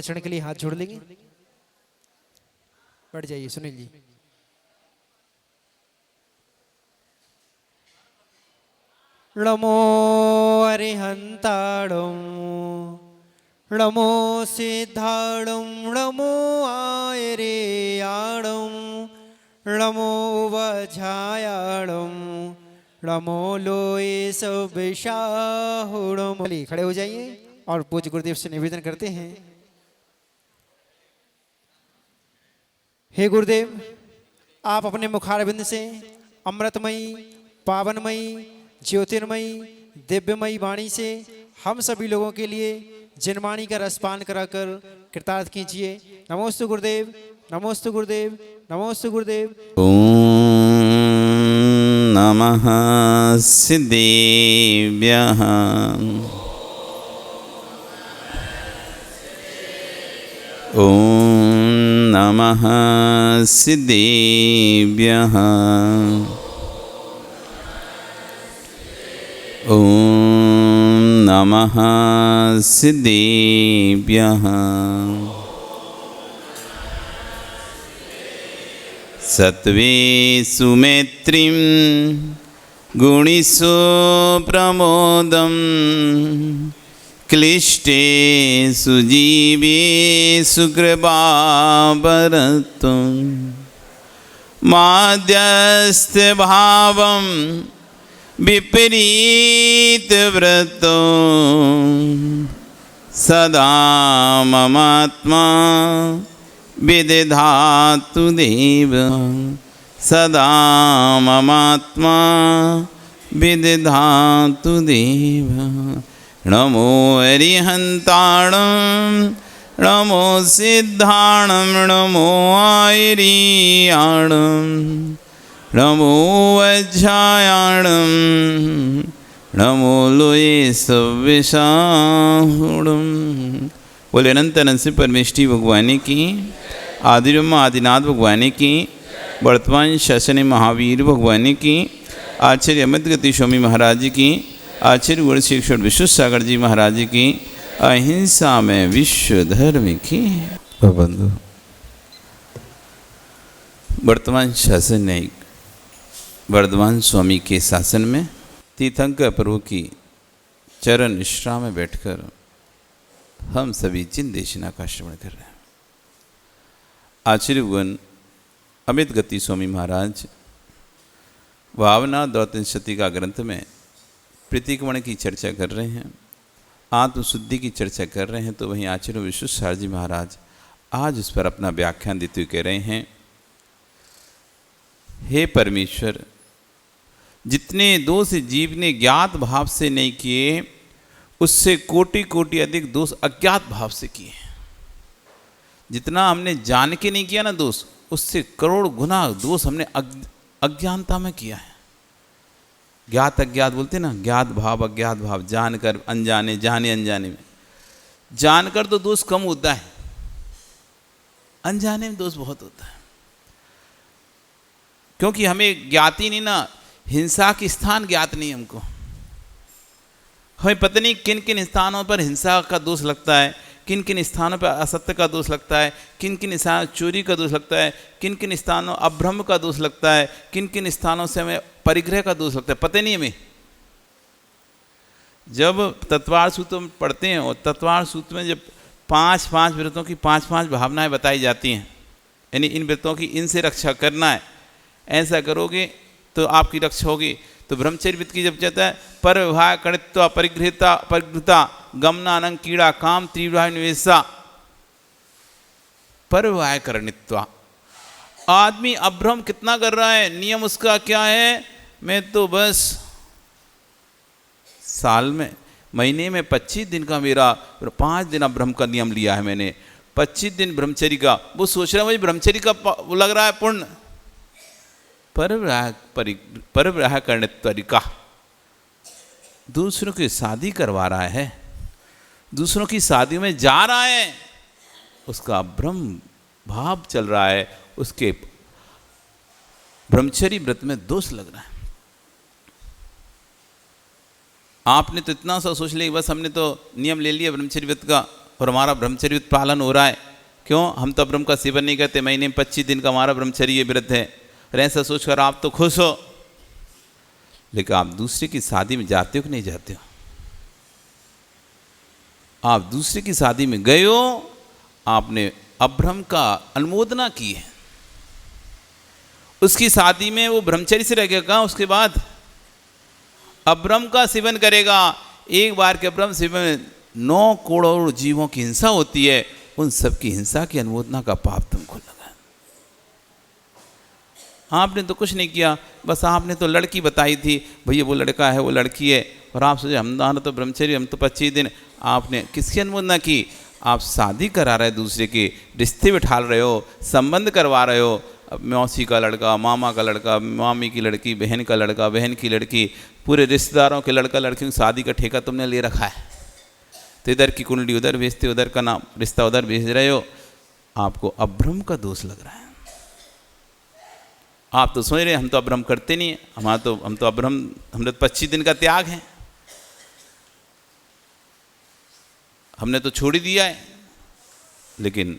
चरण के लिए हाथ जोड़ लेंगे। बैठ जाइए सुनील जी। नमो अरिहंताणं नमो सिद्धाणं नमो आयरेयाणं नमो वज्रायाणं नमो लोये सविशाहुणं। खड़े हो जाइए और पूज्य गुरुदेव से निवेदन करते हैं। हे गुरुदेव, आप अपने मुखारविंद से अमृतमयी, पावनमयी, ज्योतिर्मयी, दिव्यमयी वाणी से हम सभी लोगों के लिए जिनवाणी का रसपान कराकर कृतार्थ कीजिए। नमोस्तु गुरुदेव, नमोस्तु गुरुदेव, नमोस्तु गुरुदेव। ओम नमः सिद्धेभ्यः। ओम नमः सिद्धेभ्यः। ओम नमः सिद्धेभ्यः। सत्वे सुमेत्रिं गुणिषु प्रमोदं क्लिष्टे सुजीवे सुकृपावरतुं माध्यस्थभावं विपरीतव्रतो सदा ममात्मा विदधातु देव। सदा ममात्मा विदधातु देव। नमो अरिहंताणं नमो सिद्धाणं नमो आयर्याणं नमो वज्रायाणं नमो लोये सविशाहुणं। बोले अनंत अनंत से परमेष्टि भगवान की, आदिब्रह्म आदिनाथ भगवान की, वर्तमान शासन महावीर भगवान की, आचार्य अमित गति स्वामी महाराज की, आचार्य गुणशेखर विश्वसागर जी महाराज की, अहिंसा में विश्व धर्म की। बंधु, वर्तमान शासन न्यायिक वर्धमान स्वामी के शासन में तीर्थंकर प्रभु की चरण निष्ठा में बैठकर हम सभी जिन देशना का श्रवण कर रहे हैं। आचार्य गुण अमित गति स्वामी महाराज भावना द्वैतशती का ग्रंथ में प्रतीकमण की चर्चा कर रहे हैं, आत्मशुद्धि की चर्चा कर रहे हैं। तो वहीं आचार्य विश्वेश्वर जी महाराज आज उस पर अपना व्याख्यान देते हुए कह रहे हैं, हे परमेश्वर, जितने दोष जीव ने ज्ञात भाव से नहीं किए, उससे कोटि कोटि अधिक दोष अज्ञात भाव से किए। जितना हमने जान के नहीं किया ना दोष, उससे करोड़ गुना दोष हमने अज्ञानता में किया है। ज्ञात अज्ञात बोलते ना, ज्ञात भाव अज्ञात भाव, जानकर अनजाने, जाने अनजाने में। जानकर तो दोष कम होता है, अनजाने में दोष बहुत होता है। क्योंकि हमें ज्ञात ही नहीं ना, हिंसा के स्थान ज्ञात नहीं हमको। हमें पता नहीं किन किन स्थानों पर हिंसा का दोष लगता है, किन किन स्थानों पर असत्य का दोष लगता है, किन किन स्थानों चोरी का दोष लगता है, किन किन स्थानों अभ्रम का दोष लगता है, किन किन स्थानों से हमें परिग्रह का दोष लगता है, पता नहीं हमें। जब तत्वार सूत्र में पढ़ते हैं, और तत्वार सूत्र में जब 5 व्रतों की 5 भावनाएं बताई जाती हैं, यानी इन व्रतों की इनसे रक्षा करना है, ऐसा करोगे तो आपकी रक्षा होगी। तो ब्रह्मचर्य व्रत की जब कहता है पर विवाह कणित्वा परिगृहता परिगृता गमनानं कीड़ा काम तीव्र निवेशा, पर विवाह करणित्वा। आदमी अभ्रम कितना कर रहा है, नियम उसका क्या है, मैं तो बस साल में महीने में 25 दिन का मेरा 5 दिन अभ्रम का नियम लिया है मैंने, 25 दिन ब्रह्मचर्य का। वो सोच रहा है मुझे ब्रह्मचर्य का वो लग रहा है पुण्य। परविवाह करने तरीका, दूसरों की शादी करवा रहा है, दूसरों की शादी में जा रहा है, उसका ब्रह्म भाव चल रहा है, उसके ब्रह्मचर्य व्रत में दोष लग रहा है। आपने तो इतना सा सोच लिया, बस हमने तो नियम ले लिया ब्रह्मचर्य व्रत का, और हमारा ब्रह्मचर्य पालन हो रहा है, क्यों? हम तो ब्रह्म का सेवन नहीं करते, महीने में 25 दिन का हमारा ब्रह्मचर्य व्रत है, और ऐसा सोचकर आप तो खुश हो, लेकिन आप दूसरे की शादी में जाते हो कि नहीं जाते हो? आप दूसरे की शादी में गए हो, आपने अब्रह्म का अनुमोदना की है, उसकी शादी में वो ब्रह्मचर्य से रहेगा, उसके बाद अब्रह्म का सेवन करेगा। एक बार के अब्रह्म सेवन में 9 करोड़ जीवों की हिंसा होती है, उन सब की हिंसा की अनुमोदना का पाप तुमको लगा। आपने तो कुछ नहीं किया, बस आपने तो लड़की बताई थी, भैया वो लड़का है वो लड़की है, और आप सोचे हमारा तो ब्रह्मचर्य, हम तो 25 दिन। आपने किसकी अनुमोदना की? आप शादी करा रहे, दूसरे के रिश्ते बिठाल रहे हो, संबंध करवा रहे हो, मौसी का लड़का, मामा का लड़का, मामी की लड़की, बहन का लड़का, बहन की लड़की, पूरे रिश्तेदारों के लड़का लड़कियों की शादी का ठेका तुमने ले रखा है। तो इधर की कुंडली उधर भेजते, उधर का नाम रिश्ता उधर भेज रहे हो, आपको अब्रह्म का दोष लग रहा है। आप तो सोच रहे हम तो अब्रह्म करते नहीं है, हम तो अब्रह्म, हमने तो 25 दिन का त्याग है, हमने तो छोड़ ही दिया है। लेकिन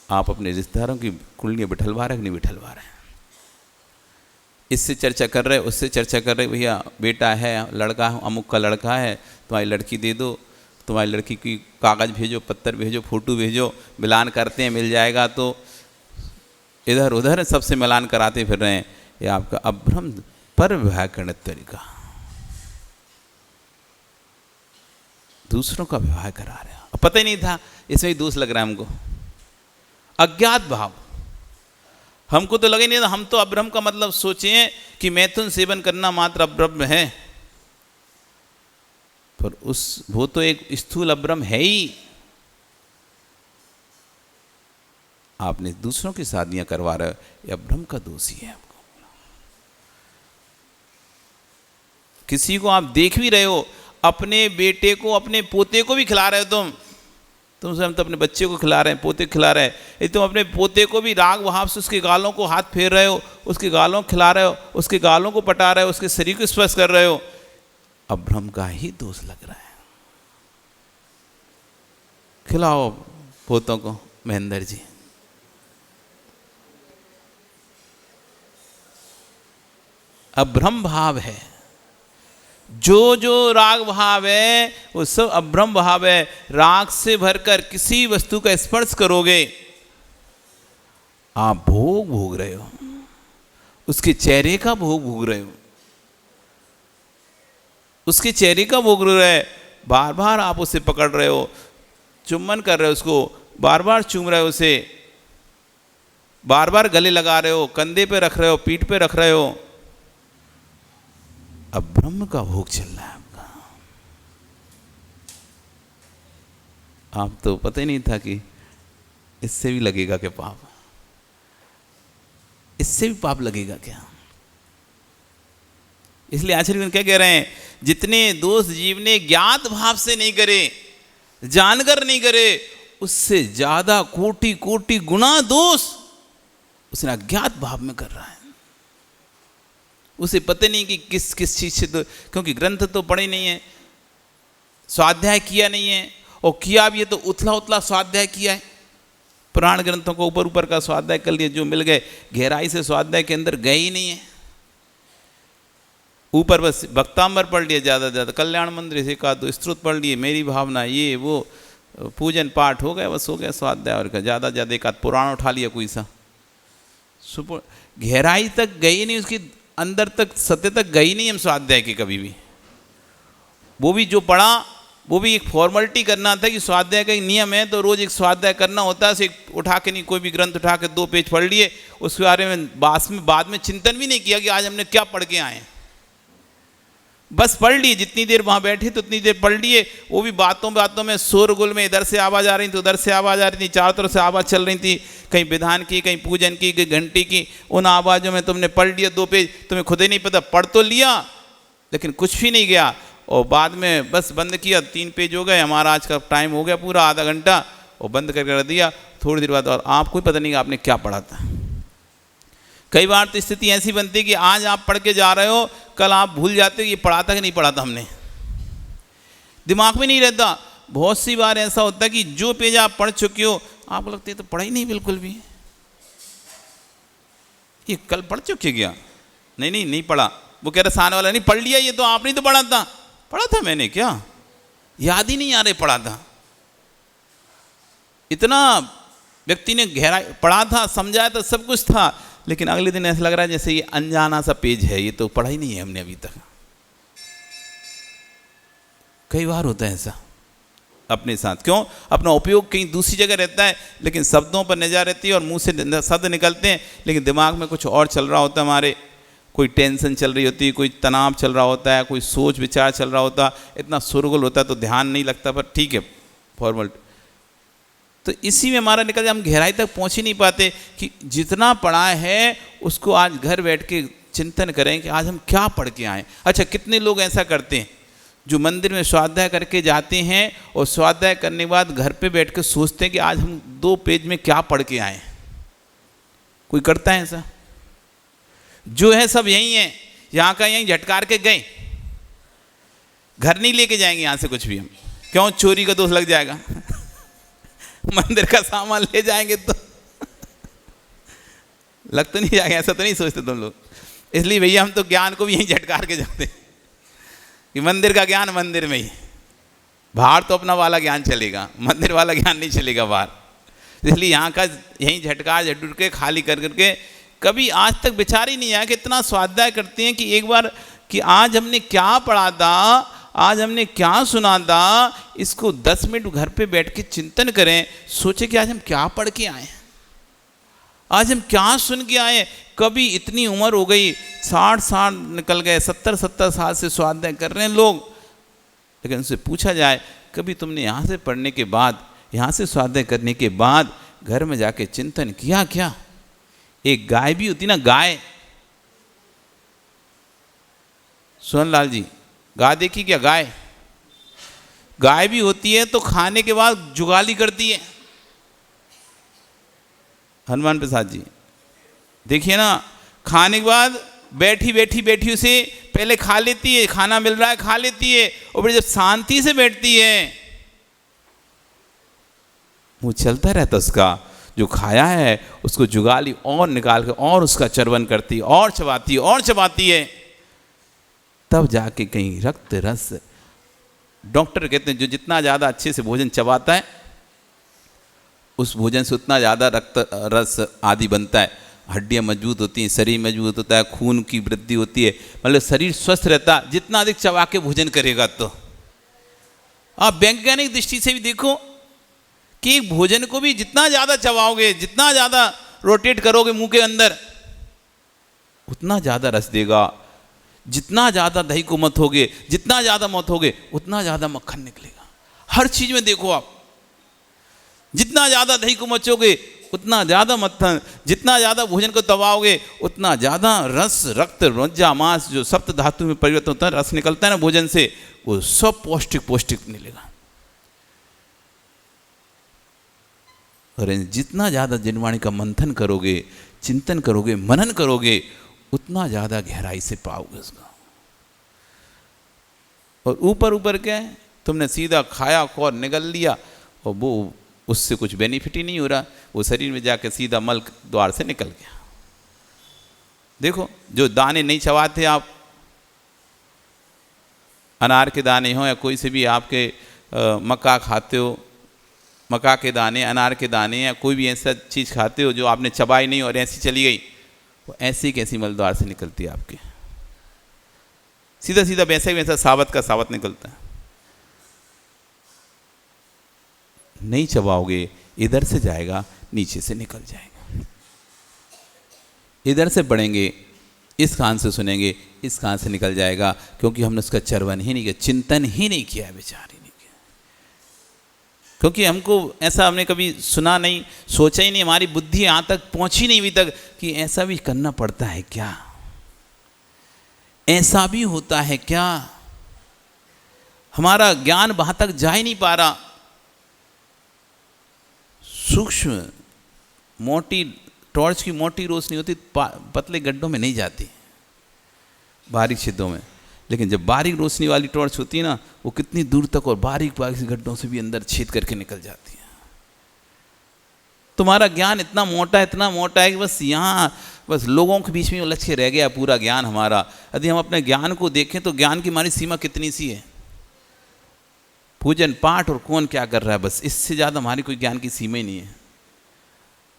आप अपने रिश्तेदारों की कुंडलियाँ बिठलवा रहे, नहीं बिठलवा रहे? इससे चर्चा कर रहे, उससे चर्चा कर रहे, भैया बेटा है, लड़का है, अमुक का लड़का है, तुम्हारी लड़की दे दो, तुम्हारी लड़की की कागज़ भेजो, पत्थर भेजो, फ़ोटो भेजो, मिलान करते हैं, मिल जाएगा। तो इधर उधर सबसे मिलान कराते फिर रहे हैं। ये आपका अब्रह्म पर विवाह करने का तरीका, दूसरों का विवाह करा रहे हो, पता ही नहीं था, इसमें ही दोष लग रहा है हमको। अज्ञात भाव, हमको तो लगे नहीं था, हम तो अब्रह्म का मतलब सोचे कि मैथुन सेवन करना मात्र अब्रह्म है, पर वो तो एक स्थूल अब्रह्म है ही। आपने दूसरों की शादियां करवा रहे हो, ये अब्रह्म का दोष ही है। आपको किसी को आप देख भी रहे हो, अपने बेटे को, अपने पोते को भी खिला रहे हो तुमसे, हम तो अपने बच्चे को खिला रहे हैं, पोते को खिला रहे हैं, तुम अपने पोते को भी राग भाव से उसके गालों को हाथ फेर रहे हो, उसके गालों को खिला रहे हो, उसके गालों को पटा रहे हो, उसके शरीर को स्पर्श कर रहे हो, अब्रह्म का ही दोष लग रहा है। खिलाओ पोतों को, महेंद्र जी, अब्रह्म भाव है, जो जो राग भाव है वो सब अब्रह्म भाव है। राग से भरकर किसी वस्तु का स्पर्श करोगे, आप भोग भोग रहे हो, उसके चेहरे का भोग भोग रहे हो, उसके चेहरे का भोग रहे हो, बार बार आप उसे पकड़ रहे हो, चुम्बन कर रहे हो, उसको बार बार चूम रहे हो, उसे बार बार गले लगा रहे हो, कंधे पे रख रहे हो, पीठ पे रख रहे हो, अब ब्रह्म का भोग चल रहा है आपका। आप तो पता ही नहीं था कि इससे भी लगेगा क्या पाप, इससे भी पाप लगेगा क्या। इसलिए आचार्य क्या कह रहे हैं, जितने दोष जीव ने ज्ञात भाव से नहीं करे, जानकर नहीं करे, उससे ज्यादा कोटि कोटि गुना दोष उसने अज्ञात भाव में कर रहा है। उसे पता नहीं कि किस किस चीज से, तो क्योंकि ग्रंथ तो पढ़े नहीं है, स्वाध्याय किया नहीं है, और किया भी है तो उथला उथला स्वाध्याय किया है, पुराण ग्रंथों को ऊपर ऊपर का स्वाध्याय कर लिए, जो मिल गए, गहराई से स्वाध्याय के अंदर गए ही नहीं है। ऊपर बस वक्तांबर पढ़ लिए, ज़्यादा से ज़्यादा कल्याण मंदिर से का तो स्तुत पढ़ लिए, मेरी भावना ये वो पूजन पाठ हो गया, बस हो गया स्वाध्याय, और ज़्यादा ज़्यादा एक आध पुराण उठा लिया कोई सा, गहराई तक गई नहीं, उसकी अंदर तक सत्य तक गई नहीं हम स्वाध्याय के कभी भी। वो भी जो पढ़ा वो भी एक फॉर्मेलिटी करना था कि स्वाध्याय का एक नियम है, तो रोज़ एक स्वाध्याय करना होता है, उसे उठा के नहीं, कोई भी ग्रंथ उठा के 2 पेज पढ़ लिए, उसके बारे में बाद में चिंतन भी नहीं किया कि आज हमने क्या पढ़ के आए, बस पढ़ लिए, जितनी देर वहाँ बैठे तो उतनी देर पढ़ लिए। वो भी बातों बातों में शोरगुल में, इधर से आवाज़ आ रही थी, उधर से आवाज़ आ रही थी, चारों तरफ से आवाज़ चल रही थी, कहीं विधान की, कहीं पूजन की, कहीं घंटी की, उन आवाज़ों में तुमने पढ़ लिया 2 पेज, तुम्हें खुद ही नहीं पता, पढ़ तो लिया लेकिन कुछ भी नहीं गया, और बाद में बस बंद किया, 3 पेज हो गए, हमारा आज का टाइम हो गया पूरा आधा घंटा, और बंद कर दिया। थोड़ी देर बाद और आपको ही पता नहीं कि आपने क्या पढ़ा था। कई बार तो स्थिति ऐसी बनती है कि आज आप पढ़ के जा रहे हो, कल आप भूल जाते हो ये पढ़ा था कि नहीं पढ़ा था हमने, दिमाग में नहीं रहता। बहुत सी बार ऐसा होता है कि जो पेज आप पढ़ चुके हो आप लगते हैं तो पढ़ा ही नहीं बिल्कुल भी, ये कल पढ़ चुके क्या? नहीं नहीं नहीं पढ़ा। वो कह रहा सामने वाला नहीं पढ़ लिया, ये तो आपने तो पढ़ा था। पढ़ा था मैंने क्या? याद ही नहीं आ रहे पढ़ा था। इतना व्यक्ति ने गहरा पढ़ा था, समझाया था, सब कुछ था, लेकिन अगले दिन ऐसा लग रहा है जैसे ये अनजाना सा पेज है, ये तो पढ़ा ही नहीं है हमने अभी तक। कई बार होता है ऐसा अपने साथ। क्यों? अपना उपयोग कहीं दूसरी जगह रहता है, लेकिन शब्दों पर निगाह रहती है और मुंह से शब्द निकलते हैं, लेकिन दिमाग में कुछ और चल रहा होता है हमारे। कोई टेंशन चल रही होती है, कोई तनाव चल रहा होता है, कोई सोच विचार चल रहा होता, इतना शोरगुल होता है तो ध्यान नहीं लगता, पर ठीक है फॉर्मल। तो इसी में हमारा निकल हम गहराई तक पहुंच ही नहीं पाते कि जितना पढ़ा है उसको आज घर बैठ के चिंतन करें कि आज हम क्या पढ़ के आए। अच्छा, कितने लोग ऐसा करते हैं जो मंदिर में स्वाध्याय करके जाते हैं और स्वाध्याय करने के बाद घर पे बैठ के सोचते हैं कि आज हम 2 पेज में क्या पढ़ के आए। कोई करता है ऐसा? जो है सब यही है, यहाँ का यहीं झटकार के गए, घर नहीं लेके जाएंगे यहाँ से कुछ भी हम। क्यों? चोरी का दोष लग जाएगा मंदिर का सामान ले जाएंगे तो लग तो नहीं जाएगा, ऐसा तो नहीं सोचते तुम लोग। इसलिए भैया हम तो ज्ञान को भी यहीं झटकार के जाते हैं कि मंदिर का ज्ञान मंदिर में ही, बाहर तो अपना वाला ज्ञान चलेगा, मंदिर वाला ज्ञान नहीं चलेगा बाहर। इसलिए यहाँ का यहीं झटकार झटुट के खाली कर करके कभी आज तक विचार ही नहीं आया कि इतना स्वाध्याय करते हैं कि एक बार कि आज हमने क्या पढ़ा था, आज हमने क्या सुना था, इसको 10 मिनट घर पे बैठ के चिंतन करें, सोचे कि आज हम क्या पढ़ के आए, आज हम क्या सुन के आए। कभी इतनी उम्र हो गई, 60 साल निकल गए, 70 साल से स्वाध्याय कर रहे हैं लोग, लेकिन उनसे पूछा जाए कभी तुमने यहाँ से पढ़ने के बाद, यहाँ से स्वाध्याय करने के बाद घर में जाके चिंतन किया क्या? एक गाय भी होती ना, गाय, सोनलाल जी गाय देखी क्या? गाय भी होती है तो खाने के बाद जुगाली करती है। हनुमान प्रसाद जी देखिए ना, खाने के बाद बैठी उसे पहले खा लेती है, खाना मिल रहा है खा लेती है, और फिर जब शांति से बैठती है मुंह चलता रहता उसका, जो खाया है उसको जुगाली और निकाल कर और उसका चर्वन करती है और चबाती है, तब जाके कहीं रक्त रस। डॉक्टर कहते हैं जो जितना ज़्यादा अच्छे से भोजन चबाता है उस भोजन से उतना ज़्यादा रक्त रस आदि बनता है, हड्डियाँ मजबूत होती हैं, शरीर मजबूत होता है, खून की वृद्धि होती है, मतलब शरीर स्वस्थ रहता है जितना अधिक चबा के भोजन करेगा। तो आप वैज्ञानिक दृष्टि से भी देखो कि भोजन को भी जितना ज़्यादा चबाओगे, जितना ज़्यादा रोटेट करोगे मुंह के अंदर, उतना ज़्यादा रस देगा। जितना ज़्यादा दही को मथोगे, जितना ज़्यादा मथोगे, उतना ज़्यादा मक्खन निकलेगा। हर चीज़ में देखो आप, जितना ज़्यादा दही को मचोगे उतना ज़्यादा मक्खन, जितना ज़्यादा भोजन को दबाओगे उतना ज़्यादा रस, रक्त, रज्जा, मांस, जो सप्त धातु में परिवर्तन होता है, रस निकलता है ना भोजन से, वो सब पौष्टिक मिलेगा। और जितना ज़्यादा जिनवाणी का मंथन करोगे, चिंतन करोगे, मनन करोगे, उतना ज़्यादा गहराई से पाओगे उसका। और ऊपर क्या है, तुमने सीधा खाया और निगल लिया और वो उससे कुछ बेनिफिट ही नहीं हो रहा, वो शरीर में जाके सीधा मल द्वार से निकल गया। देखो जो दाने नहीं चबाते आप, अनार के दाने हो या कोई से भी आपके मक्का खाते हो, मक्का के दाने, अनार के दाने या कोई भी ऐसा चीज़ खाते हो जो आपने चबाई नहीं और ऐसी चली गई, वो ऐसी कैसी मलद्वार से निकलती है आपके, सीधा वैसा ही वैसा साबत का साबत निकलता है। नहीं चबाओगे, इधर से जाएगा नीचे से निकल जाएगा। इधर से पढ़ेंगे, इस कान से सुनेंगे, इस कान से निकल जाएगा, क्योंकि हमने उसका चर्वन ही नहीं किया, चिंतन ही नहीं किया, विचार ही नहीं किया। क्योंकि हमको ऐसा हमने कभी सुना नहीं, सोचा ही नहीं, हमारी बुद्धि यहाँ तक पहुँची नहीं अभी तक कि ऐसा भी करना पड़ता है क्या, ऐसा भी होता है क्या। हमारा ज्ञान वहाँ तक जा ही नहीं पा रहा। सूक्ष्म मोटी टॉर्च की मोटी रोशनी होती, पतले गड्ढों में नहीं जाती, बारीक छिद्रों में, लेकिन जब बारीक रोशनी वाली टॉर्च होती है ना, वो कितनी दूर तक और बारीक बारीक गड्ढों से भी अंदर छेद करके निकल जाती है। तुम्हारा ज्ञान इतना मोटा है कि बस यहाँ बस लोगों के बीच में उलझ के रह गया पूरा ज्ञान हमारा। यदि हम अपने ज्ञान को देखें तो ज्ञान की हमारी सीमा कितनी सी है, पूजन पाठ और कौन क्या कर रहा है, बस इससे ज़्यादा हमारी कोई ज्ञान की सीमा ही नहीं है।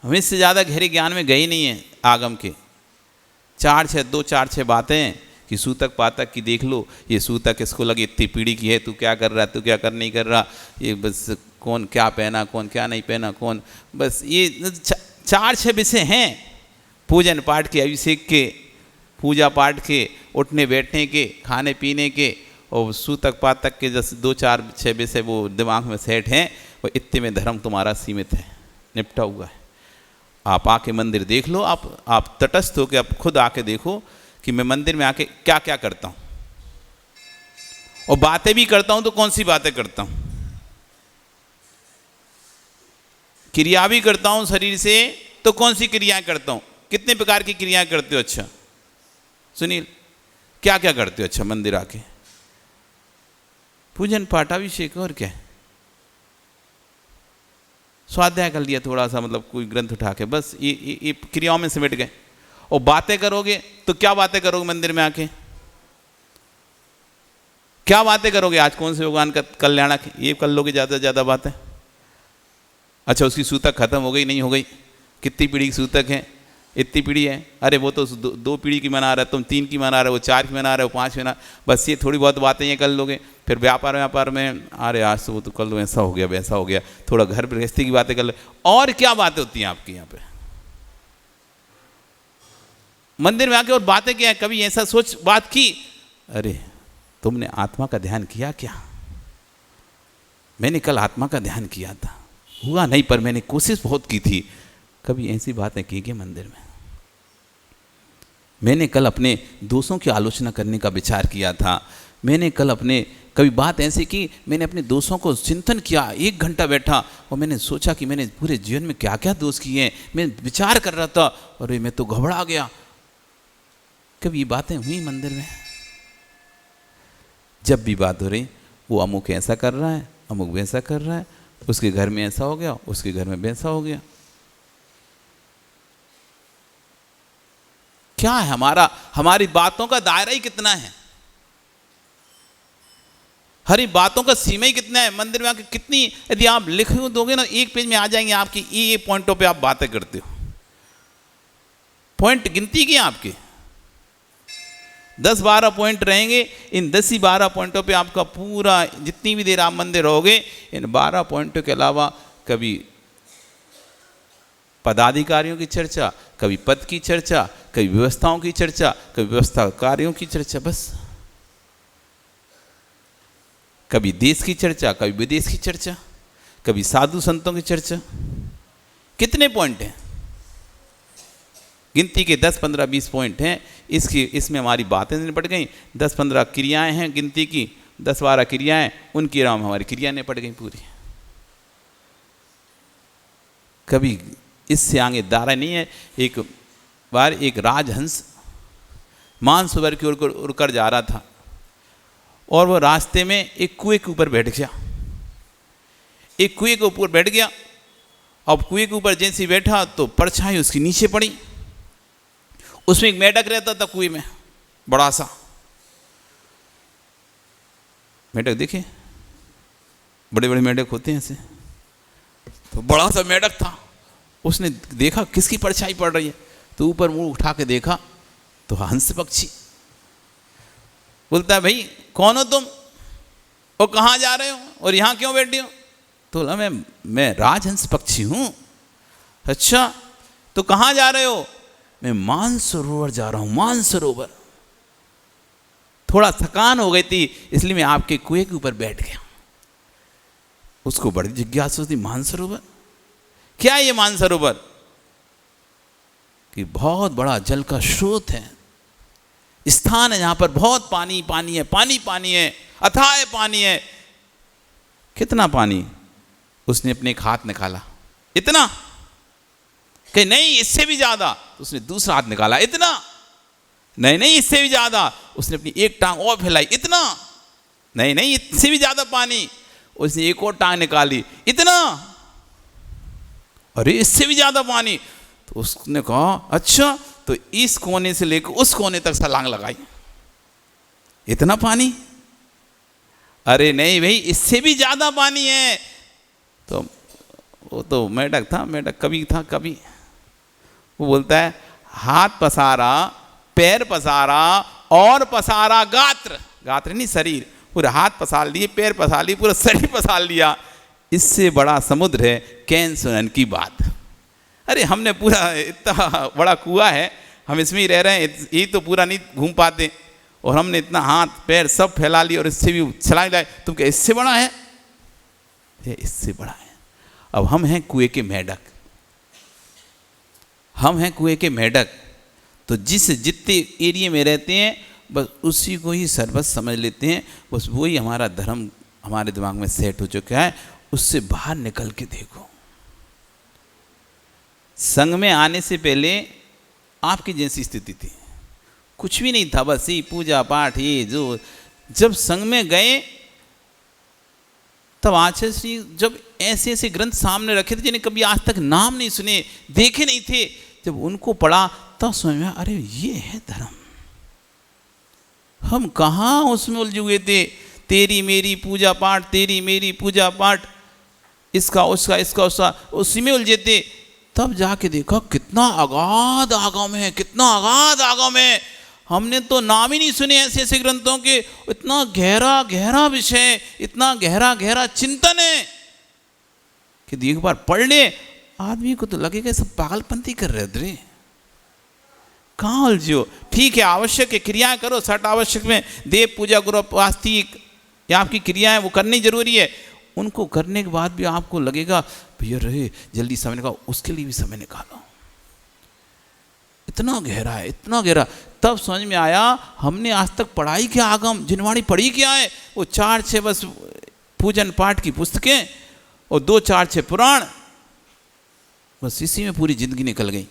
हम इससे ज़्यादा गहरे ज्ञान में गए ही नहीं है आगम के। 4-6 बातें कि सूतक पातक की देख लो, ये सूतक इसको लगे इतनी पीढ़ी की है, तू क्या कर रहा है, तू क्या कर नहीं कर रहा, ये बस कौन क्या पहना, कौन क्या नहीं पहना, कौन, बस ये 4-6 विषय हैं पूजन पाठ के, अभिषेक के, पूजा पाठ के, उठने बैठने के, खाने पीने के, और सूतक पातक के जैसे 2-4-6 विषय वो दिमाग में सेट हैं, वो इतने में धर्म तुम्हारा सीमित है, निपटा हुआ है। आप आके मंदिर देख लो, आप तटस्थ हो के आप खुद आके देखो कि मैं मंदिर में आके क्या क्या करता हूँ, और बातें भी करता हूँ तो कौन सी बातें करता हूँ, क्रिया भी करता हूँ शरीर से तो कौन सी क्रियाएं करता हूँ, कितने प्रकार की क्रियाएं करते हो। अच्छा सुनील, क्या क्या करते हो? अच्छा मंदिर आके पूजन पाठाभिषेक और क्या, स्वाध्याय कर लिया थोड़ा सा, मतलब कोई ग्रंथ उठा के, बस ये क्रियाओं में सिमट गए। और बातें करोगे तो क्या बातें करोगे मंदिर में आके, क्या बातें करोगे? आज कौन से भगवान का कल्याणक, ये कर लोगे ज़्यादा से ज़्यादा बातें। अच्छा उसकी सूतक खत्म हो गई, नहीं हो गई, कितनी पीढ़ी की सूतक है, इतनी पीढ़ी है, अरे वो तो 2 पीढ़ी की मना रहा है, तुम 3 की मना रहे हो, वो 4 की मना रहे हो, 5 मना, बस ये थोड़ी बहुत बातें ये कर लोगे। फिर व्यापार में अरे आज तो वो तो कर लो, ऐसा हो गया वैसा हो गया, थोड़ा घर गृहस्थी की बातें कर लो। और क्या बातें होती हैं आपकी यहाँ पे मंदिर में आके? और बातें क्या है? कभी ऐसा सोच बात की, अरे तुमने आत्मा का ध्यान किया क्या? मैंने कल आत्मा का ध्यान किया था, हुआ नहीं, पर मैंने कोशिश बहुत की थी। कभी ऐसी बातें की गई मंदिर में? मैंने कल अपने दोषों की आलोचना करने का विचार किया था, मैंने कल अपने कभी बात ऐसी की, मैंने अपने दोषों को चिंतन किया, 1 घंटा बैठा और मैंने सोचा कि मैंने पूरे जीवन में क्या क्या दोष किए हैं, मैं विचार कर रहा था, अरे मैं तो घबरा गया। कभी ये बातें हुई मंदिर में? जब भी बात हो रही, वो अमुक ऐसा कर रहा है, अमुक वैसा कर रहा है, उसके घर में ऐसा हो गया, उसके घर में वैसा हो गया। क्या है हमारी बातों का दायरा ही कितना है, हरी बातों का सीमा ही कितना है? मंदिर में आके कितनी, यदि आप लिख दोगे ना, 1 पेज में आ जाएंगे आपकी, ये पॉइंटों पे आप बातें करते हो, पॉइंट गिनती की आपके 10-12 पॉइंट रहेंगे। इन 10-12 पॉइंटों पे आपका पूरा, जितनी भी देर आप मंदिर रहोगे, इन 12 पॉइंटों के अलावा कभी पदाधिकारियों की चर्चा, कभी पद की चर्चा, कभी व्यवस्थाओं की चर्चा, कभी व्यवस्था कार्यों की चर्चा, बस कभी देश की चर्चा, कभी विदेश की चर्चा, कभी साधु संतों की चर्चा। कितने पॉइंट हैं? गिनती के 10, 15, 20 पॉइंट हैं। इसमें हमारी बातें निपट गई। 10-15 क्रियाएं हैं गिनती की, 10-12 क्रियाएं, उन क्रियाओं में हमारी क्रिया निपट गई पूरी। कभी इससे आगे दायरा नहीं है। एक बार एक राजहंस मानसरोवर की ओर उड़कर जा रहा था और वो रास्ते में एक कुएं के ऊपर बैठ गया। एक कुएं के ऊपर बैठ गया। अब कुएं के ऊपर जैसे बैठा तो परछाई उसकी नीचे पड़ी। उसमें एक मेढक रहता था कुएं में, बड़ा सा मेढक, देखे बड़े बड़े मेढक होते हैं ऐसे, तो बड़ा सा मेढक था। उसने देखा किसकी परछाई पड़ रही है, तो ऊपर मुंह उठा के देखा तो हंस पक्षी। बोलता है, भाई कौन हो तुम और कहाँ जा रहे हो और यहाँ क्यों बैठे हो? तो बोला, मैं राजहंस पक्षी हूँ। अच्छा, तो कहाँ जा रहे हो? मैं मानसरोवर जा रहा हूँ, मानसरोवर। थोड़ा थकान हो गई थी इसलिए मैं आपके कुएं के ऊपर बैठ गया। उसको बड़ी जिज्ञासा थी, मानसरोवर क्या है? ये मानसरोवर कि बहुत बड़ा जल का स्रोत है, स्थान है जहां पर बहुत पानी पानी है, पानी पानी है, अथाह पानी है। कितना पानी? उसने अपने एक हाथ निकाला, इतना? कि नहीं, इससे भी ज्यादा। तो उसने दूसरा हाथ निकाला, इतना? नहीं नहीं इससे भी ज्यादा। उसने अपनी एक टांग और फैलाई, इतना। नहीं नहीं इससे भी ज्यादा पानी। उसने एक और टांग निकाली, इतना। अरे इससे भी ज्यादा पानी। तो उसने कहा अच्छा, तो इस कोने से लेकर उस कोने तक छलांग लगाई, इतना पानी। अरे नहीं भाई इससे भी ज्यादा पानी है। तो वो तो मेढक था, मेढक कभी था कभी। वो बोलता है हाथ पसारा, पैर पसारा और पसारा गात्र, गात्र नहीं शरीर, पूरा हाथ पसार लिए, पैर पसार लिए, पूरा शरीर पसार लिया, इससे बड़ा समुद्र है कैन सुनन की बात। अरे हमने पूरा इतना बड़ा कुआं है, हम इसमें ही रह रहे हैं, ये तो पूरा नहीं घूम पाते, और हमने इतना हाथ पैर सब फैला लिया और इससे भी छलांग लगाई, तुम क्या इससे बड़ा है? ये इससे बड़ा है। अब हम हैं कुएं के मेढक, हम हैं कुएं के मेढक। तो जिस जितने एरिया में रहते हैं बस उसी को ही सर्वस्व समझ लेते हैं, बस वही हमारा धर्म हमारे दिमाग में सेट हो चुका है। उससे बाहर निकल के देखो। संघ में आने से पहले आपकी जैसी स्थिति थी, कुछ भी नहीं था, बस ही पूजा पाठ ये जो। जब संघ में गए तब आचार्य श्री जब ऐसे ऐसे ग्रंथ सामने रखे थे जिन्हें कभी आज तक नाम नहीं सुने, देखे नहीं थे, जब उनको पढ़ा तब समझ में अरे ये है धर्म। हम कहाँ उसमें उलझे हुए थे, तेरी मेरी पूजा पाठ, तेरी मेरी पूजा पाठ, इसका उसका इसका उसका, उसी में उलझे थे। तब जाके देखा कितना अगाध आगम है, कितना अगाध आगम है। हमने तो नाम ही नहीं सुने ऐसे ऐसे ग्रंथों के। इतना गहरा गहरा विषय, इतना गहरा गहरा चिंतन है कि एक बार पढ़ ले आदमी को तो लगेगा सब पागलपंती कर रहे थे। कहाँ उलझो? ठीक है, आवश्यक है क्रियाएं करो, सट आवश्यक में देव पूजा गुरु वास्तिक या आपकी क्रियाएं वो करनी जरूरी है। उनको करने के बाद भी आपको लगेगा भैया रहे जल्दी समय निकालो, उसके लिए भी समय निकालो। इतना गहरा है, इतना गहरा। तब समझ में आया हमने आज तक पढ़ाई क्या आगम जिनवाणी पढ़ी क्या है? वो 4-6 बस पूजन पाठ की पुस्तकें और 2-4-6 पुराण, बस इसी में पूरी जिंदगी निकल गई।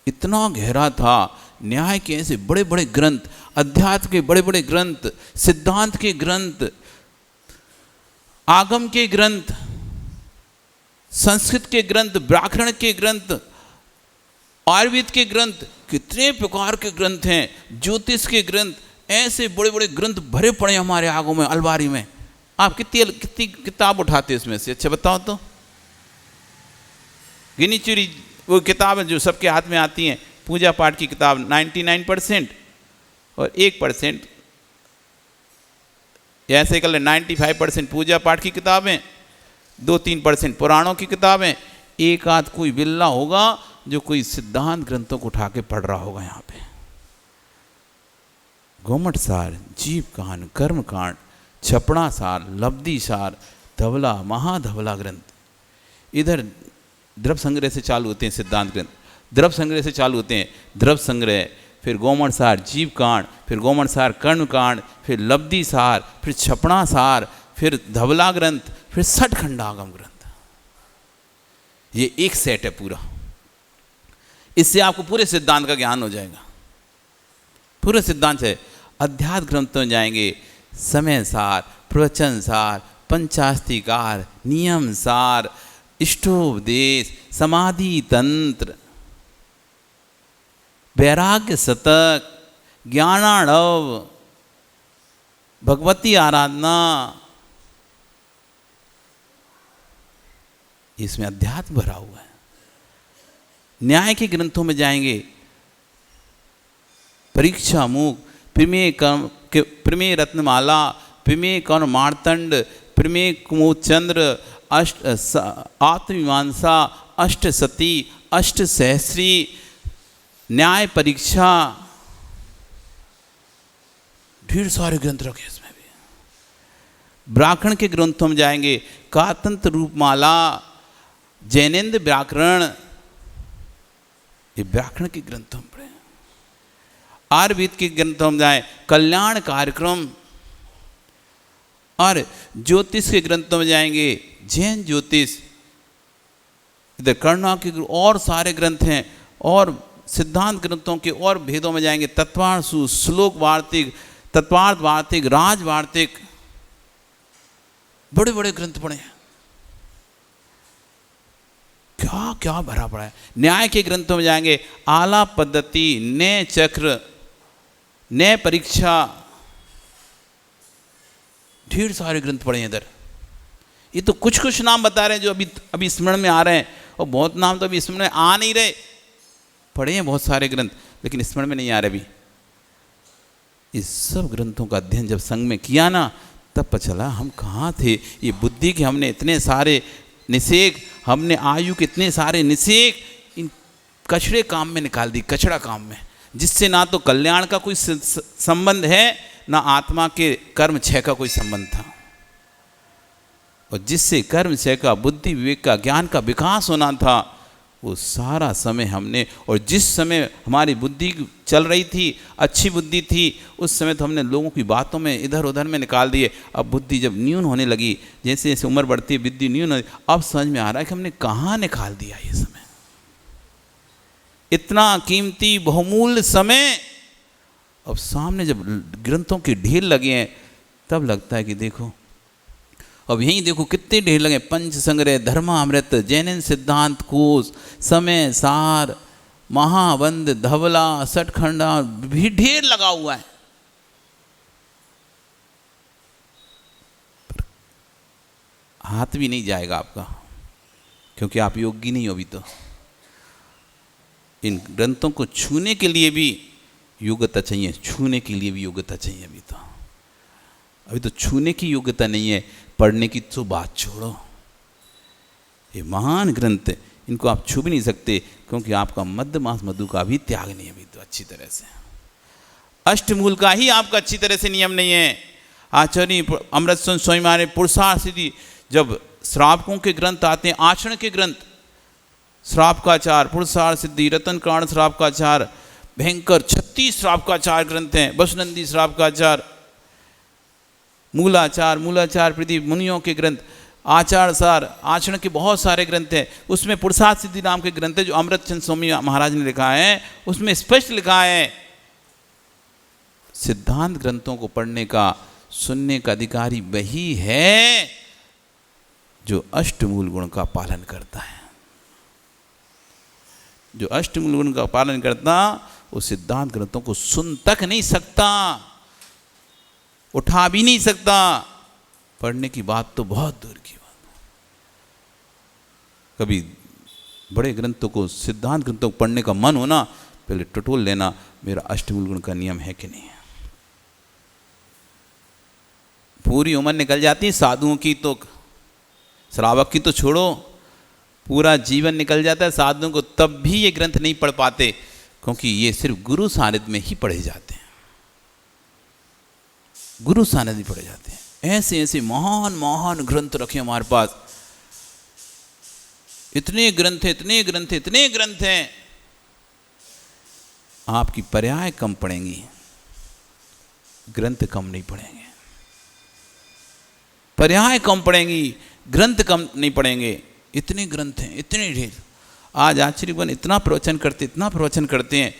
इतना गहरा था। न्याय के ऐसे बड़े बड़े ग्रंथ, अध्यात्म के बड़े बड़े ग्रंथ, सिद्धांत के ग्रंथ, आगम के ग्रंथ, संस्कृत के ग्रंथ, व्याकरण के ग्रंथ, आयुर्वेद के ग्रंथ, कितने प्रकार के ग्रंथ हैं, ज्योतिष के ग्रंथ, ऐसे बड़े बड़े ग्रंथ भरे पड़े हमारे आगों में, अलमारी में। आप कितनी किताब उठाते हैं इसमें से? अच्छा बताओ तो। गिनी चुरी वो किताबें जो सबके हाथ में आती हैं, पूजा पाठ की किताब 99% और 1% ऐसे कर ले 95% पूजा पाठ की किताबें, 2-3% पुराणों की किताबें, एक आध कोई बिल्ला होगा जो कोई सिद्धांत ग्रंथों को उठा के पढ़ रहा होगा। यहाँ पे गोमट सार, जीव कांड, कर्म कांड, छपड़ा सार, लब्धि सार, धवला महाधवला ग्रंथ। इधर द्रव्य संग्रह से चालू होते हैं सिद्धांत ग्रंथ, द्रव्य संग्रह से चालू होते हैं द्रव्य संग्रह, फिर गोमट सार जीव कांड, फिर गोमट सार कर्म कांड, फिर लब्धि सार, फिर छपड़ा सार, फिर धवला ग्रंथ, फिर सठखंडागम ग्रंथ। ये एक सेट है पूरा। इससे आपको पूरे सिद्धांत का ज्ञान हो जाएगा। पूरे सिद्धांत है। अध्यात्म ग्रंथों में जाएंगे, समय सार, प्रवचन सार, पंचास्तिकार, नियम सार, इष्टोपदेश, समाधि तंत्र, वैराग्य शतक, ज्ञानाणव, भगवती आराधना, इसमें अध्यात्म भरा हुआ है। न्याय के ग्रंथों में जाएंगे, परीक्षा मुख, प्रमेय रत्नमाला, प्रमेय कर्ण मार्तंड, प्रमेय कुमुदचंद्र, आत्ममीमांसा, अष्ट सती, अष्ट सहस्री, न्याय परीक्षा, ढेर सारे ग्रंथ रखे इसमें भी। व्याकरण के ग्रंथों में जाएंगे, कातंत्र रूपमाला, जैनेन्द्र व्याकरण, ये व्याकरण के ग्रंथों में पढ़े। आयुर्वेद के ग्रंथों में जाए, कल्याण कार्यक्रम, और ज्योतिष के ग्रंथों में जाएंगे, जैन ज्योतिष, इधर कर्णा के और सारे ग्रंथ हैं, और सिद्धांत ग्रंथों के और भेदों में जाएंगे, तत्वार्थ, श्लोक वार्तिक, तत्वार्थ वार्तिक, राज वार्तिक, बड़े बड़े ग्रंथ पढ़े हैं। क्या क्या भरा पड़ा है। न्याय के ग्रंथों में जाएंगे, आलाप पद्धति, न्याय चक्र, न्याय परीक्षा, ढेर सारे ग्रंथ पढ़े हैं इधर। ये तो कुछ कुछ नाम बता रहे हैं जो अभी स्मरण में आ रहे हैं, और बहुत नाम तो अभी स्मरण में आ नहीं रहे। पढ़े हैं बहुत सारे ग्रंथ, लेकिन स्मरण में नहीं आ रहे अभी। इस सब ग्रंथों का अध्ययन जब संग में किया ना, तब पता चला हम कहाँ थे। ये बुद्धि के हमने इतने सारे निषेक, हमने आयु के इतने सारे निषेक इन कचड़े काम में निकाल दी, कचड़ा काम में, जिससे ना तो कल्याण का कोई संबंध है, ना आत्मा के कर्म क्षय का कोई संबंध था। और जिससे कर्म क्षय का, बुद्धि विवेक का, ज्ञान का विकास होना था, वो सारा समय हमने, और जिस समय हमारी बुद्धि चल रही थी, अच्छी बुद्धि थी, उस समय तो हमने लोगों की बातों में इधर उधर में निकाल दिए। अब बुद्धि जब न्यून होने लगी, जैसे जैसे उम्र बढ़ती है बुद्धि न्यून होती, अब समझ में आ रहा है कि हमने कहाँ निकाल दिया ये समय, इतना कीमती बहुमूल्य समय। अब सामने जब ग्रंथों के ढेर लगे हैं, तब लगता है कि देखो, अब यहीं देखो कितने ढेर लगे, पंच संग्रह, धर्मामृत, जैन सिद्धांत कोश, समय सार, महावंद, धवला, सठखंडा, भी ढेर लगा हुआ है। हाथ भी नहीं जाएगा आपका, क्योंकि आप योगी नहीं हो अभी। तो इन ग्रंथों को छूने के लिए भी योग्यता चाहिए, छूने के लिए भी योग्यता चाहिए। अभी तो छूने की योग्यता नहीं है, पढ़ने की तो बात छोड़ो। ये महान ग्रंथ, इनको आप छू भी नहीं सकते, क्योंकि आपका मध्य मास मधु का भी त्याग नहीं है अभी तो अच्छी तरह से। अष्टमूल का ही आपका अच्छी तरह से नियम नहीं है। आचार्य अमृत स्वामी महाराज पुरुषार्थ सिद्धि, जब श्रावकों के ग्रंथ आते हैं, आचरण के ग्रंथ, श्रावकाचार, पुरुषार्थ सिद्धि, रतन कांड श्रावकाचार, भयंकर 36 श्रावकाचार ग्रंथ हैं, वसुनंदी श्रावकाचार, मूलाचार प्रदीप, मुनियों के ग्रंथ, आचार सार, आचरण के बहुत सारे ग्रंथ हैं। उसमें पुरुषार्थ सिद्धि नाम के ग्रंथ है जो अमृत चंद स्वामी महाराज ने लिखा है। उसमें स्पष्ट लिखा है, सिद्धांत ग्रंथों को पढ़ने का, सुनने का अधिकारी वही है जो अष्टमूल गुण का पालन करता है। जो अष्टमूल गुण का पालन करता, वो सिद्धांत ग्रंथों को सुन तक नहीं सकता, उठा भी नहीं सकता। पढ़ने की बात तो बहुत दूर की बात। कभी बड़े ग्रंथों को, सिद्धांत ग्रंथों को पढ़ने का मन हो ना, पहले टटोल लेना, मेरा अष्टमूल गुण का नियम है कि नहीं है। पूरी उम्र निकल जाती है साधुओं की, तो श्रावक की तो छोड़ो, पूरा जीवन निकल जाता है साधुओं को, तब भी ये ग्रंथ नहीं पढ़ पाते, क्योंकि ये सिर्फ गुरु सानिध्य में ही पढ़े जाते हैं। गुरु सानिध्य में पढ़े जाते हैं। ऐसे ऐसे महान महान ग्रंथ रखे हमारे पास, इतने ग्रंथ हैं, इतने ग्रंथ हैं, इतने ग्रंथ हैं। आपकी पर्याय कम पढ़ेंगी, ग्रंथ कम नहीं पढ़ेंगे। पर्याय कम पढ़ेंगी, ग्रंथ कम नहीं पढ़ेंगे। इतने ग्रंथ हैं, इतने ढेर। आज आचार्यगण इतना प्रवचन करते, इतना प्रवचन करते हैं,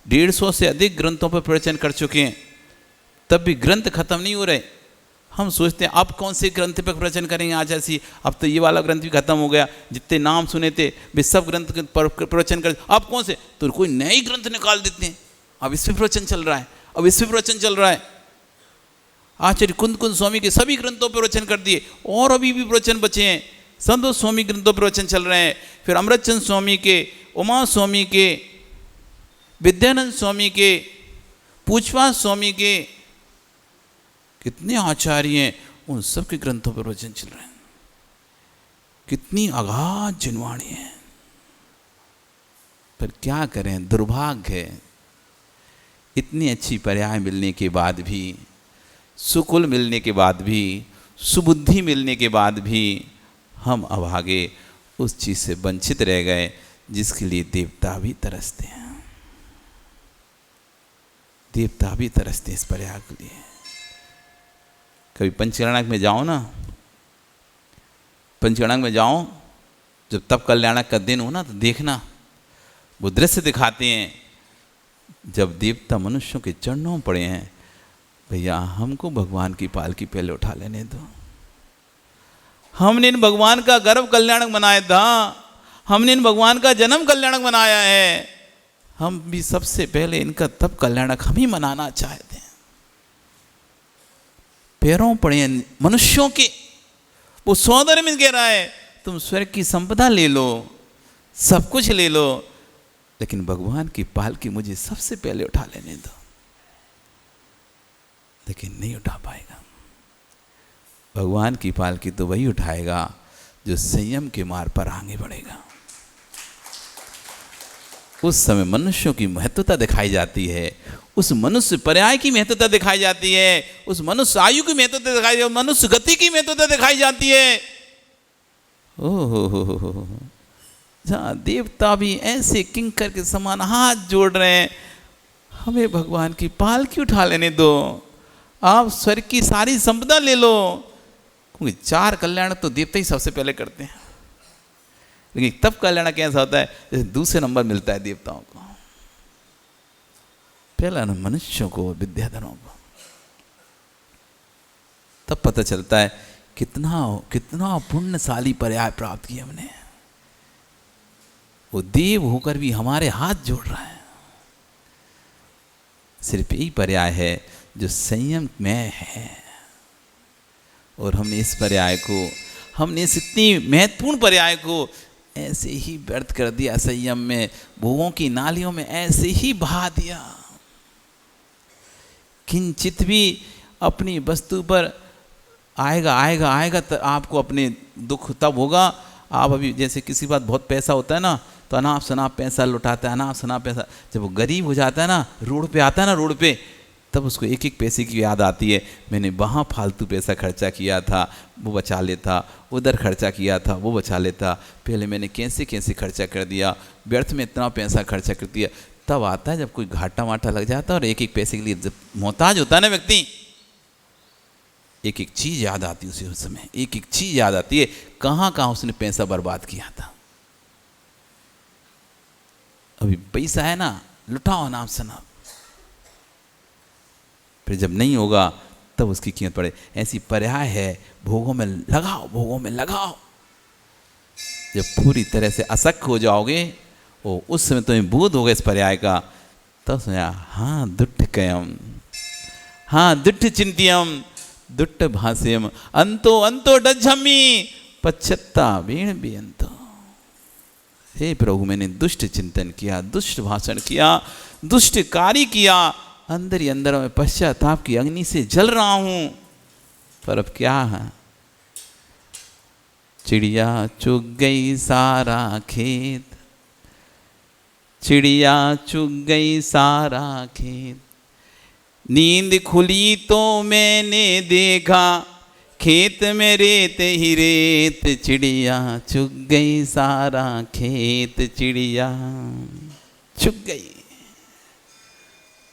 150 से अधिक ग्रंथों पर प्रवचन कर चुके हैं, तब भी ग्रंथ खत्म नहीं हो रहे। हम सोचते हैं अब कौन से ग्रंथ पर प्रवचन करेंगे आज ऐसी, अब तो ये वाला ग्रंथ भी खत्म हो गया, जितने नाम सुने थे वे सब ग्रंथ पर प्रवचन कर, अब कौन से, तो कोई नए ग्रंथ निकाल देते हैं, अब इस पर प्रवचन चल रहा है, अब इस पर प्रवचन चल रहा है। आचार्य कुंद स्वामी के सभी ग्रंथों पर प्रवचन कर दिए, और अभी भी प्रवचन बचे हैं। संतोष स्वामी ग्रंथों पर प्रवचन चल रहे हैं, फिर अमृतचंद स्वामी के, उमा स्वामी के, विद्यानंद स्वामी के, पूछवा स्वामी के, कितने आचार्य हैं, उन सब के ग्रंथों पर प्रवचन चल रहे हैं। कितनी अगाध जिनवाणी है। पर क्या करें, दुर्भाग्य है, इतनी अच्छी पर्याय मिलने के बाद भी, सुकुल मिलने के बाद भी, सुबुद्धि मिलने के बाद भी हम अभागे उस चीज़ से वंचित रह गए जिसके लिए देवता भी तरसते हैं। देवता भी तरसते हैं इस पर्याय के लिए। कभी पंचकर्णक में जाओ ना, पंचकर्णक में जाओ, जब तप कल्याणक का दिन हो ना, तो देखना वो दृश्य दिखाते हैं जब देवता मनुष्यों के चरणों में पड़े हैं, भैया हमको भगवान की पालकी पहले उठा लेने दो। हमने इन भगवान का गर्भ कल्याणक बनाया था, हमने इन भगवान का जन्म कल्याणक बनाया है, हम भी सबसे पहले इनका तब कल्याणक हम ही मनाना चाहते हैं। पैरों पड़े हैं मनुष्यों के, वो सौंदर्य में कह रहा है तुम स्वर्ग की संपदा ले लो, सब कुछ ले लो, लेकिन भगवान की पालकी मुझे सबसे पहले उठा लेने दो। लेकिन नहीं उठा पाएगा। भगवान की पालकी तो वही उठाएगा जो संयम के मार्ग पर आगे बढ़ेगा। उस समय मनुष्यों की महत्वता दिखाई जाती है, उस मनुष्य पर्याय की महत्वता दिखाई जाती है, उस मनुष्य आयु की महत्वता दिखाई जाती है, मनुष्य गति की महत्वता दिखाई जाती है। ओहो, जहाँ देवता भी ऐसे किंकर के समान हाथ जोड़ रहे हैं, हमें भगवान की पालकी उठा लेने दो, आप स्वर्ग की सारी संपदा ले लो। क्योंकि 4 कल्याण तो देवता ही सबसे पहले करते हैं, लेकिन तब कल्याण कैसा होता है जैसे दूसरे नंबर मिलता है देवताओं को, पहला न मनुष्यों को, विद्याधरों को। तब पता चलता है कितना पुण्यशाली पर्याय प्राप्त किया हमने। वो देव होकर भी हमारे हाथ जोड़ रहा है। सिर्फ यही पर्याय है जो संयम में है, और हमने इस पर्याय को, हमने इस इतनी महत्वपूर्ण पर्याय को ऐसे ही व्यर्थ कर दिया। संयम में भोगों की नालियों में ऐसे ही बहा दिया। किंचित भी अपनी वस्तु पर आएगा तो आपको अपने दुख तब होगा। आप अभी जैसे किसी बात बहुत पैसा होता है ना, तो अनाप शनाप पैसा लुटाता है, अनाप शनाप पैसा। जब वो गरीब हो जाता है ना, रोड पे आता है ना, रोड पे, तब उसको एक एक पैसे की याद आती है, मैंने वहाँ फालतू पैसा खर्चा किया था, वो बचा लेता, उधर खर्चा किया था, वो बचा लेता, पहले मैंने कैसे कैसे खर्चा कर दिया, व्यर्थ में इतना पैसा खर्चा कर दिया। तब आता है जब कोई घाटा वाटा लग जाता है और एक एक पैसे के लिए जब मोहताज होता है ना व्यक्ति, एक एक चीज़ याद आती है उसे, उस समय एक एक चीज़ याद आती है, कहाँ कहाँ उसने पैसा बर्बाद किया था। अभी पैसा है ना, लुटाओ नाम सनाब, फिर जब नहीं होगा तब उसकी कीमत पड़े। ऐसी पर्याय है, भोगों में लगाओ, भोगों में लगाओ। जब पूरी तरह से असक्त हो जाओगे, वो उस समय तुम्हें बोध होगा इस पर्याय का, तब सुना हाँ दुट्ठ कयम, हाँ दुट्ठ चिंतियम, दुट्ट भाष्यम, अंतो अंतो डज्झमी पश्चत्ता वीण भी अंतो। हे प्रभु, मैंने दुष्ट चिंतन किया, दुष्ट भाषण किया, दुष्ट कार्य किया, अंदर ही अंदर में पश्चाताप की अग्नि से जल रहा हूं, पर अब क्या है? चिड़िया चुग गई सारा खेत, चिड़िया चुग गई सारा खेत, नींद खुली तो मैंने देखा खेत में रेत ही रेत, चिड़िया चुग गई सारा खेत, चिड़िया चुग गई।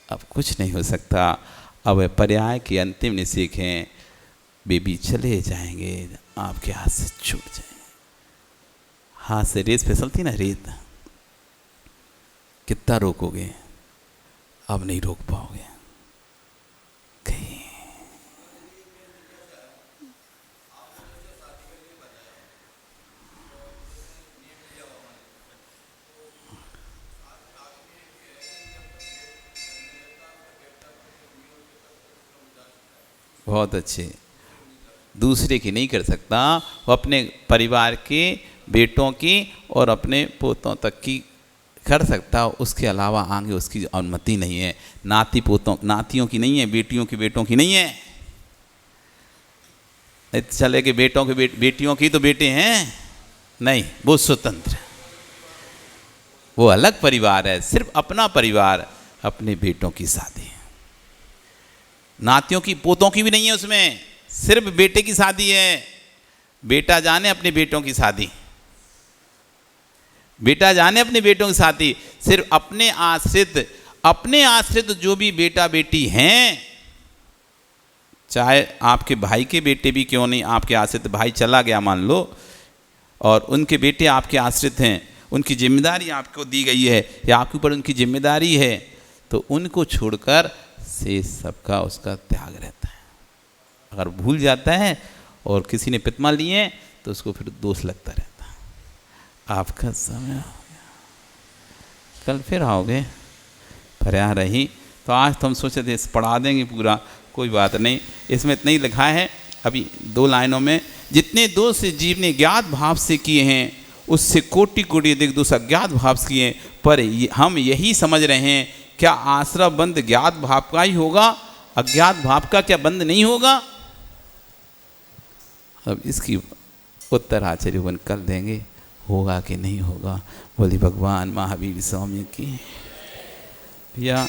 अब कुछ नहीं हो सकता। अब पर्याय के अंतिम निषेक हैं, बेबी चले जाएंगे, आपके हाथ से छूट जाएंगे। हाथ से रेत फिसलती ना, रेत कितना रोकोगे, अब नहीं रोक पाओगे। बहुत अच्छे, दूसरे की नहीं कर सकता, वो अपने परिवार के बेटों की और अपने पोतों तक की कर सकता, उसके अलावा आगे उसकी अनुमति नहीं है। नाती पोतों नातियों की नहीं है, बेटियों की बेटों की नहीं है। चले कि बेटों के बेटियों की तो बेटे हैं, नहीं, वो स्वतंत्र, वो अलग परिवार है, सिर्फ अपना परिवार, अपने बेटों की शादी। नातियों की पोतों की भी नहीं है उसमें, सिर्फ बेटे की शादी है। बेटा जाने अपने बेटों की शादी, बेटा जाने अपने बेटों की शादी। सिर्फ अपने आश्रित जो भी बेटा बेटी हैं, चाहे आपके भाई के बेटे भी क्यों नहीं, आपके आश्रित भाई चला गया मान लो, और उनके बेटे आपके आश्रित हैं, उनकी जिम्मेदारी आपको दी गई है या आपके ऊपर उनकी जिम्मेदारी है, तो उनको छोड़कर से सबका उसका त्याग रहता है। अगर भूल जाता है और किसी ने पितमा लिए हैं तो उसको फिर दोष लगता रहता है। आपका समय हो गया, कल फिर आओगे पर्याय रही। तो आज तो हम सोचे थे पढ़ा देंगे पूरा, कोई बात नहीं। इसमें इतना ही लिखा है अभी 2 लाइनों में, जितने दोष जीव ने ज्ञात भाव से किए हैं उससे कोटि कोटि अधिक दोष अज्ञात भाव से किए, पर हम यही समझ रहे हैं क्या आश्रय बंध ज्ञात भाव का ही होगा, अज्ञात भाव का क्या बंध नहीं होगा? अब इसकी उत्तर आचार्य बन कर देंगे, होगा कि नहीं होगा। बोली भगवान महावीर स्वामी की। भैया